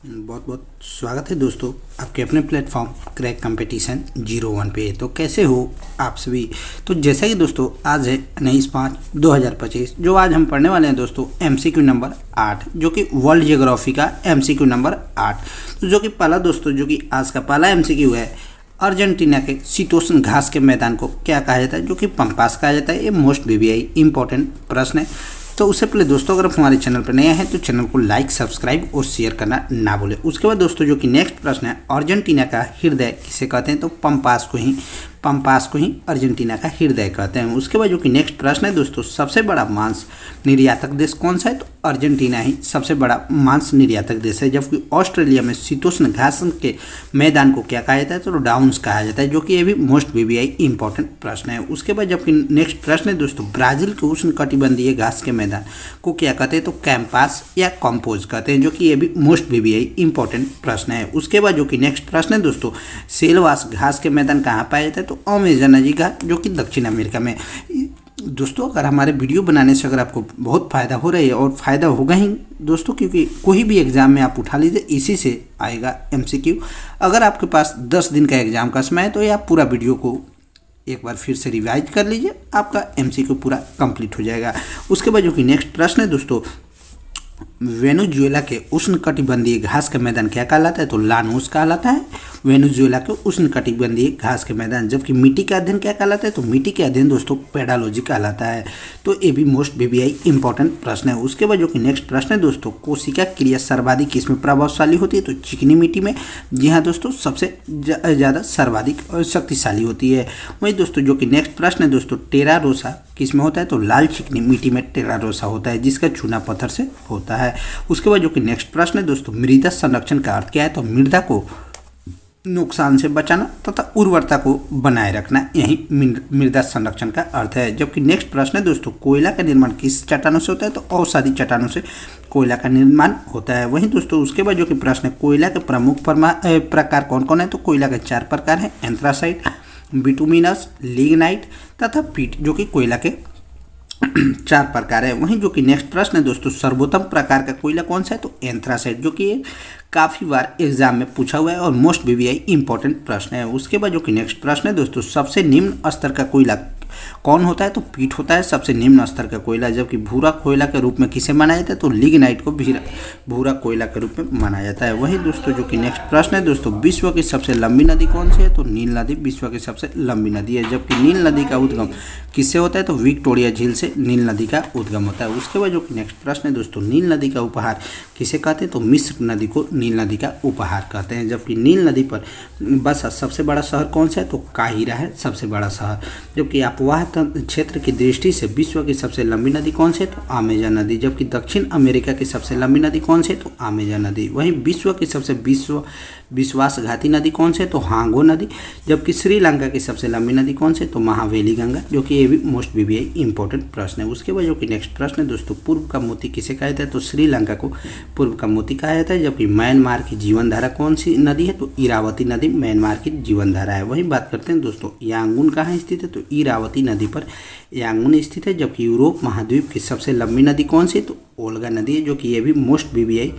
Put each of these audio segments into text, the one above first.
बहुत बहुत स्वागत है दोस्तों आपके अपने प्लेटफॉर्म क्रैक कंपटीशन 01 पे। तो कैसे हो आप सभी। तो जैसा कि दोस्तों आज है 19/5/2025 जो आज हम पढ़ने वाले हैं दोस्तों MCQ नंबर 8 जो कि वर्ल्ड जियोग्राफी का MCQ नंबर 8। तो जो कि पहला दोस्तों जो कि आज का पहला MCQ है, अर्जेंटीना के शीतोष्ण घास के मैदान को क्या कहा जाता है, जो कि पंपास कहा जाता है। ये मोस्ट BBI इंपॉर्टेंट प्रश्न है। तो उससे पहले दोस्तों अगर आप हमारे चैनल पर नए हैं तो चैनल को लाइक, सब्सक्राइब और शेयर करना ना भूलें। उसके बाद दोस्तों जो कि नेक्स्ट प्रश्न है, अर्जेंटीना का हृदय किसे कहते हैं, तो पंपास को ही अर्जेंटीना का हृदय कहते हैं। उसके बाद जो कि नेक्स्ट प्रश्न है दोस्तों, सबसे बड़ा मांस निर्यातक देश कौन सा है, तो अर्जेंटीना ही सबसे बड़ा मांस निर्यातक देश है। जबकि ऑस्ट्रेलिया में शीतोष्ण घास के मैदान को क्या कहा जाता है, तो डाउन्स कहा जाता है, जो कि ये भी मोस्ट BBI इंपॉर्टेंट प्रश्न है। उसके बाद जबकि नेक्स्ट प्रश्न है दोस्तों, ब्राजील के उष्ण कटिबंधीय घास के मैदान को क्या कहते हैं, तो कैंपास या कॉम्पोज कहते हैं, जो कि ये भी मोस्ट BBI इंपॉर्टेंट प्रश्न है। उसके बाद जो कि नेक्स्ट प्रश्न है दोस्तों, सेलवास घास के मैदान कहाँ पाया जाता है, तो अमेजन नदी का, जो कि दक्षिण अमेरिका में। दोस्तों अगर हमारे वीडियो बनाने से अगर आपको बहुत फ़ायदा हो रही है, और फ़ायदा होगा ही दोस्तों, क्योंकि कोई भी एग्ज़ाम में आप उठा लीजिए इसी से आएगा MCQ। अगर आपके पास 10 दिन का एग्ज़ाम का समय है तो ये आप पूरा वीडियो को एक बार फिर से रिवाइज कर लीजिए, आपका MCQ पूरा कंप्लीट हो जाएगा। उसके बाद जो कि नेक्स्ट प्रश्न है दोस्तों, वेनेजुएला के उष्ण कटिबंधीय घास का मैदान क्या कहलाता है, तो लानोस कहलाता है, वेनेजुएला के उष्ण कटिबंधीय घास के मैदान। जबकि मिट्टी का अध्ययन क्या कहलाता है, तो मिट्टी के अध्ययन दोस्तों पेडालॉजी कहलाता है। तो ये भी मोस्ट BBI इंपॉर्टेंट प्रश्न है। उसके बाद जो कि नेक्स्ट प्रश्न है दोस्तों, कोशिका क्रिया सर्वाधिक किसमें प्रभावशाली होती है, तो चिकनी मिट्टी में। जी हाँ दोस्तों, सबसे ज़्यादा सर्वाधिक और शक्तिशाली होती है। वही दोस्तों जो कि नेक्स्ट प्रश्न है दोस्तों, टेरा रोसा किसमें होता है, तो लाल चिकनी मिट्टी में टेरा रोसा होता है, जिसका चूना पत्थर से होता है। उसके बाद जो कि नेक्स्ट प्रश्न है दोस्तों, मृदा संरक्षण का अर्थ क्या है, तो मृदा को नुकसान से बचाना तथा उर्वरता को बनाए रखना, यही मृदा संरक्षण का अर्थ है। जबकि नेक्स्ट प्रश्न है दोस्तों, कोयला का निर्माण किस चट्टानों से होता है, तो औषधि चट्टानों से कोयला का निर्माण होता है। वहीं दोस्तों उसके बाद जो कि प्रश्न है, कोयला के प्रमुख प्रकार कौन कौन है, तो कोयला के 4 प्रकार हैं, एंथ्रासाइट, बिटुमिनस, लिग्नाइट तथा पीट, जो कि कोयला के 4 प्रकार है। वहीं जो कि नेक्स्ट प्रश्न है दोस्तों, सर्वोत्तम प्रकार का कोयला कौन सा है, तो एंथ्रासाइट, जो कि काफ़ी बार एग्जाम में पूछा हुआ है और मोस्ट BBI इंपॉर्टेंट प्रश्न है। उसके बाद जो कि नेक्स्ट प्रश्न है दोस्तों, सबसे निम्न स्तर का कोयला कौन होता है, तो पीट होता है सबसे निम्न स्तर का कोयला। जबकि भूरा कोयला के रूप में किसे माना जाता है, तो लिग्नाइट को भूरा कोयला के रूप में माना जाता है। वहीं दोस्तों जो कि नेक्स्ट प्रश्न है दोस्तों, विश्व की सबसे लंबी नदी कौन सी है, तो नील नदी विश्व की सबसे लंबी नदी है। जबकि नील नदी का उद्गम किससे होता है, तो विक्टोरिया झील से नील नदी का उद्गम होता है। उसके बाद जो कि नेक्स्ट प्रश्न है दोस्तों, नील नदी का उपहार किसे कहते हैं, तो मिस्र नदी को नील नदी का उपहार कहते हैं। जबकि नील नदी पर बसा सबसे बड़ा शहर कौन सा है, तो काहिरा है सबसे बड़ा शहर। जबकि अपवाह क्षेत्र की दृष्टि से विश्व की सबसे लंबी नदी कौन सी है, तो अमेजन नदी। जबकि दक्षिण अमेरिका की सबसे लंबी नदी कौन सी है, तो अमेजन नदी। वहीं विश्व की सबसे विश्वासघाती नदी कौन सी है, तो हांगो नदी। जबकि श्रीलंका की सबसे लंबी नदी कौन सी है, तो महावेली गंगा, जो कि ये भी मोस्ट BBI इंपॉर्टेंट प्रश्न है। उसके बाद जो कि नेक्स्ट प्रश्न है दोस्तों, पूर्व का मोती किसे कहा जाता है, तो श्रीलंका को पूर्व का मोती कहा जाता है। जबकि म्यांमार की जीवन धारा कौन सी नदी है, तो इरावती नदी म्यांमार की जीवन धारा है। वहीं बात करते हैं दोस्तों, यांगून कहाँ स्थित है, तो इरावती नदी पर यांगून स्थित है। जबकि यूरोप महाद्वीप की सबसे लंबी नदी कौन सी है, तो ओल्गा नदी है, जो कि ये भी मोस्ट BBI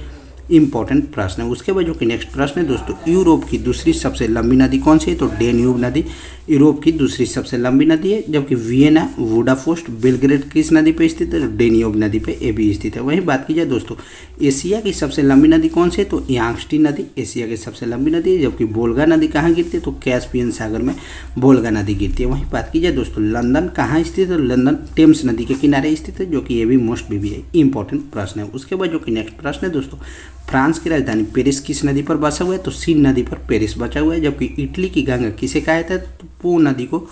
इंपॉर्टेंट प्रश्न है। उसके बाद जो कि नेक्स्ट प्रश्न है दोस्तों, यूरोप की दूसरी सबसे लंबी नदी कौन सी है, तो डेन्यूब नदी यूरोप की दूसरी सबसे लंबी नदी है। जबकि वियना, वुडाफोस्ट, बेलग्रेड किस नदी पे स्थित है, तो डेन्यूब नदी पे ये भी स्थित है। वहीं बात की जाए दोस्तों, एशिया की सबसे लंबी नदी कौन सी है, तो यांगस्टी नदी एशिया की सबसे लंबी नदी है। जबकि वोल्गा नदी कहाँ गिरती है, तो कैस्पियन सागर में वोल्गा नदी गिरती है। वहीं बात की जाए दोस्तों, लंदन कहाँ स्थित है, लंदन टेम्स नदी के किनारे स्थित है, जो कि ये भी मोस्ट BBI इंपॉर्टेंट प्रश्न है। उसके बाद जो कि नेक्स्ट प्रश्न है दोस्तों, फ्रांस की राजधानी पेरिस किस नदी पर बसा हुआ है, तो सीन नदी पर पेरिस बचा हुआ है। जबकि इटली की गंगा किसे कहा जाता है, तो पो नदी को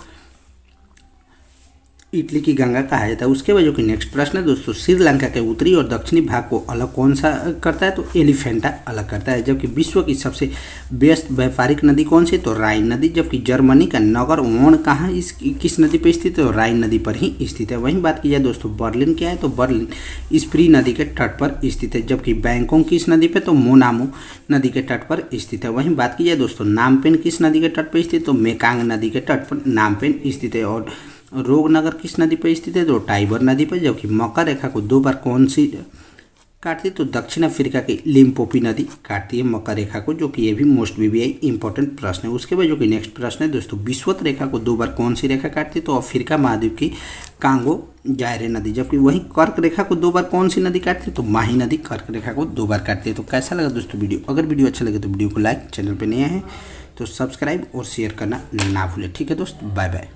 इटली की गंगा कहा जाता है। उसके बाद जो कि नेक्स्ट प्रश्न है दोस्तों, श्रीलंका के उत्तरी और दक्षिणी भाग को अलग कौन सा करता है, तो एलिफेंटा अलग करता है। जबकि विश्व की सबसे व्यस्त व्यापारिक नदी कौन सी है, तो राइन नदी। जबकि जर्मनी का नगर वोन कहाँ किस नदी पर स्थित है, तो राइन नदी पर ही स्थित है। वहीं बात की जाए दोस्तों, बर्लिन क्या है, तो बर्लिन स्प्री नदी के तट पर स्थित है। जबकि बैंकॉक किस नदी पर, तो मोनामो नदी के तट पर स्थित है। वहीं बात की जाए दोस्तों, नामपेन किस नदी के तट पर स्थित, तो मेकांग नदी के तट पर नामपेन स्थित है। और रोगनगर किस नदी पर स्थित है, तो टाइबर नदी पर। जबकि मकर रेखा को 2 बार कौन सी काटती है? तो दक्षिण अफ्रीका की लिम्पोपो नदी काटती है मकर रेखा को, जो कि ये भी मोस्ट बीबीआई इंपॉर्टेंट प्रश्न है। उसके बाद जो कि नेक्स्ट प्रश्न है दोस्तों, विषुवत रेखा को 2 बार कौन सी रेखा काटती है? तो अफ्रीका महाद्वीप की कांगो जायरे नदी। जबकि वहीं कर्क रेखा को 2 बार कौन सी नदी काटती है? तो माही नदी कर्क रेखा को 2 बार काटती है। तो कैसा लगा दोस्तों वीडियो? अगर वीडियो अच्छा लगे तो वीडियो को लाइक, चैनल पर नया है तो सब्सक्राइब और शेयर करना ना भूलें। ठीक है दोस्त, बाय बाय।